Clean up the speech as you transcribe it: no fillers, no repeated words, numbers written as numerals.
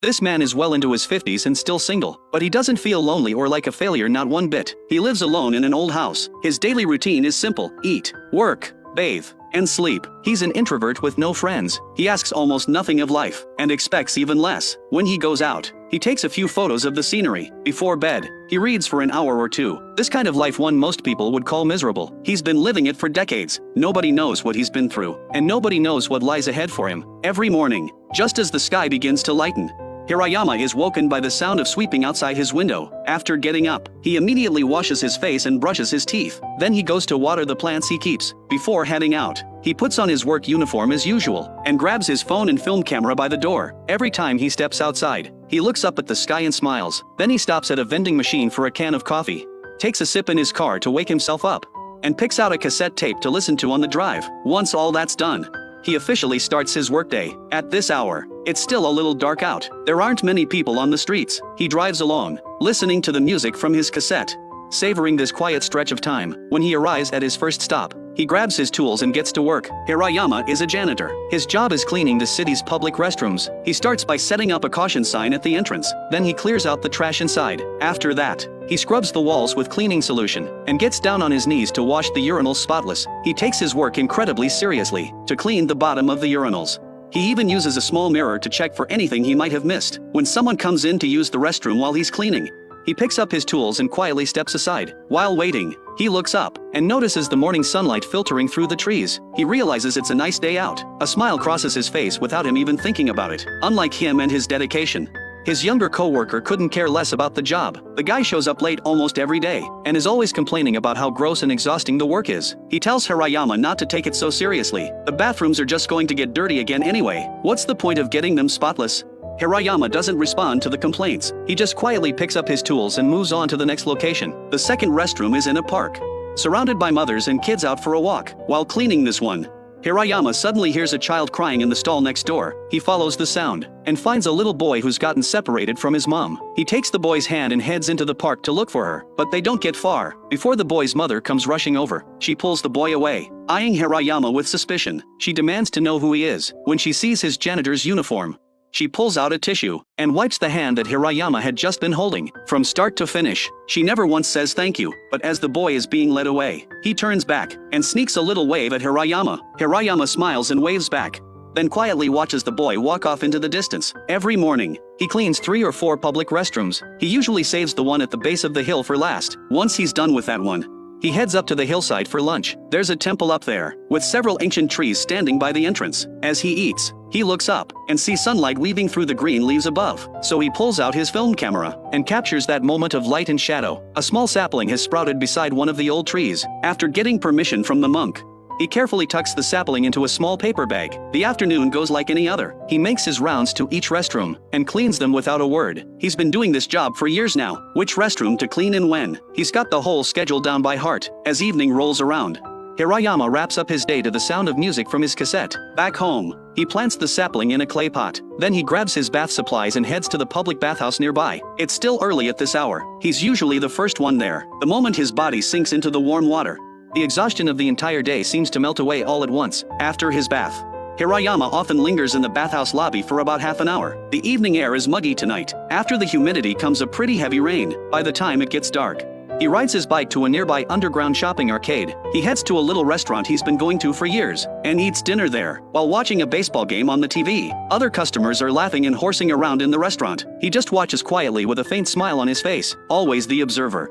This man is well into his 50s and still single, but he doesn't feel lonely or like a failure, not one bit. He lives alone in an old house. His daily routine is simple: eat, work, bathe, and sleep. He's an introvert with no friends. He asks almost nothing of life, and expects even less. When he goes out, he takes a few photos of the scenery. Before bed, he reads for an hour or two. This kind of life most people would call miserable. He's been living it for decades. Nobody knows what he's been through, and nobody knows what lies ahead for him. Every morning, just as the sky begins to lighten, Hirayama is woken by the sound of sweeping outside his window. After getting up, he immediately washes his face and brushes his teeth. Then he goes to water the plants he keeps. Before heading out, he puts on his work uniform as usual, and grabs his phone and film camera by the door. Every time he steps outside, he looks up at the sky and smiles. Then he stops at a vending machine for a can of coffee, takes a sip in his car to wake himself up, and picks out a cassette tape to listen to on the drive. Once all that's done, he officially starts his workday. At this hour, it's still a little dark out. There aren't many people on the streets. He drives alone, listening to the music from his cassette, savoring this quiet stretch of time. When he arrives at his first stop, he grabs his tools and gets to work. Hirayama is a janitor. His job is cleaning the city's public restrooms. He starts by setting up a caution sign at the entrance. Then he clears out the trash inside. After that, he scrubs the walls with cleaning solution and gets down on his knees to wash the urinals spotless. He takes his work incredibly seriously to clean the bottom of the urinals. He even uses a small mirror to check for anything he might have missed. When someone comes in to use the restroom while he's cleaning, he picks up his tools and quietly steps aside. While waiting, he looks up and notices the morning sunlight filtering through the trees. He realizes it's a nice day out. A smile crosses his face without him even thinking about it. Unlike him and his dedication, his younger co-worker couldn't care less about the job. The guy shows up late almost every day and is always complaining about how gross and exhausting the work is. He tells Hirayama not to take it so seriously. The bathrooms are just going to get dirty again anyway. What's the point of getting them spotless? Hirayama doesn't respond to the complaints. He just quietly picks up his tools and moves on to the next location. The second restroom is in a park, surrounded by mothers and kids out for a walk. While cleaning this one, Hirayama suddenly hears a child crying in the stall next door. He follows the sound and finds a little boy who's gotten separated from his mom. He takes the boy's hand and heads into the park to look for her, but they don't get far before the boy's mother comes rushing over. She pulls the boy away, eyeing Hirayama with suspicion. She demands to know who he is. When she sees his janitor's uniform, she pulls out a tissue and wipes the hand that Hirayama had just been holding. From start to finish, she never once says thank you, but as the boy is being led away, he turns back and sneaks a little wave at Hirayama. Hirayama smiles and waves back, then quietly watches the boy walk off into the distance. Every morning, he cleans 3 or 4 public restrooms. He usually saves the one at the base of the hill for last. Once he's done with that one, he heads up to the hillside for lunch. There's a temple up there, with several ancient trees standing by the entrance. As he eats, he looks up and sees sunlight weaving through the green leaves above. So he pulls out his film camera and captures that moment of light and shadow. A small sapling has sprouted beside one of the old trees. After getting permission from the monk, he carefully tucks the sapling into a small paper bag. The afternoon goes like any other. He makes his rounds to each restroom and cleans them without a word. He's been doing this job for years now. Which restroom to clean and when. He's got the whole schedule down by heart. As evening rolls around, Hirayama wraps up his day to the sound of music from his cassette. Back home, he plants the sapling in a clay pot. Then he grabs his bath supplies and heads to the public bathhouse nearby. It's still early at this hour. He's usually the first one there. The moment his body sinks into the warm water, the exhaustion of the entire day seems to melt away all at once. After his bath, Hirayama often lingers in the bathhouse lobby for about half an hour. The evening air is muggy tonight. After the humidity comes a pretty heavy rain. By the time it gets dark, he rides his bike to a nearby underground shopping arcade. He heads to a little restaurant he's been going to for years and eats dinner there while watching a baseball game on the TV. Other customers are laughing and horsing around in the restaurant. He just watches quietly with a faint smile on his face, always the observer.